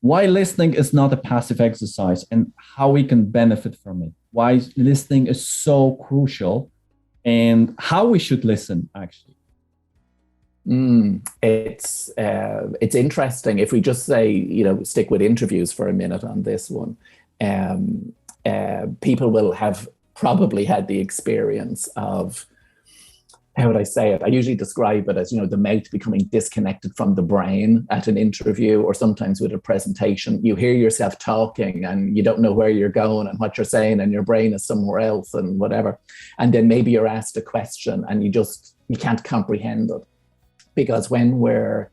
why listening is not a passive exercise and how we can benefit from it. Why listening is so crucial and how we should listen, actually. It's interesting. If we just say, stick with interviews for a minute on this one, people will have probably had the experience of, how would I say it? I usually describe it as, the mouth becoming disconnected from the brain at an interview, or sometimes with a presentation. You hear yourself talking and you don't know where you're going and what you're saying, and your brain is somewhere else and whatever. And then maybe you're asked a question and you can't comprehend it. Because when we're,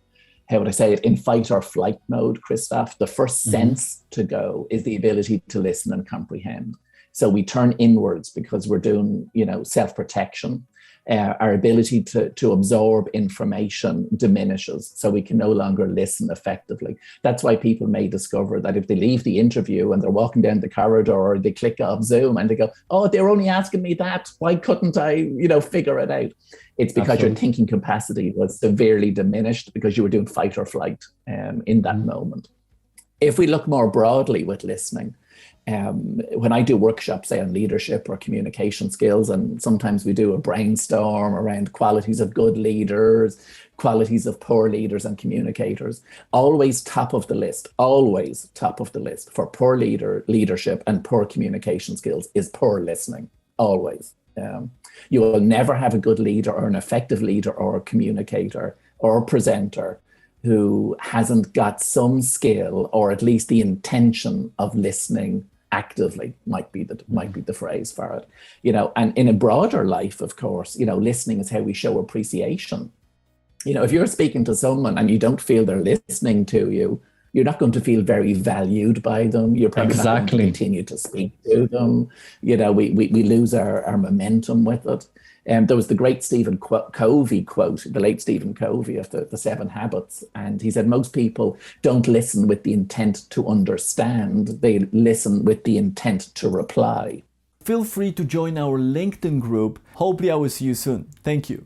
how would I say it, in fight or flight mode, Kristof, the first sense to go is the ability to listen and comprehend. So we turn inwards because we're doing, self-protection. Our ability to absorb information diminishes, so we can no longer listen effectively. That's why people may discover that if they leave the interview and they're walking down the corridor, or they click off Zoom and they go, oh, they're only asking me that. Why couldn't I, figure it out? It's because Absolutely. Your thinking capacity was severely diminished because you were doing fight or flight in that moment. If we look more broadly with listening, when I do workshops, say on leadership or communication skills, and sometimes we do a brainstorm around qualities of good leaders, qualities of poor leaders and communicators, always top of the list for poor leadership and poor communication skills is poor listening, always. You will never have a good leader or an effective leader or a communicator or a presenter who hasn't got some skill, or at least the intention of listening actively, might be the phrase for it. And in a broader life, of course, listening is how we show appreciation. If you're speaking to someone and you don't feel they're listening to you, you're not going to feel very valued by them. You're probably not going to continue to speak to them. We lose our momentum with it. There was the great Stephen Covey quote, the late Stephen Covey of the 7 Habits. And he said, most people don't listen with the intent to understand. They listen with the intent to reply. Feel free to join our LinkedIn group. Hopefully I will see you soon. Thank you.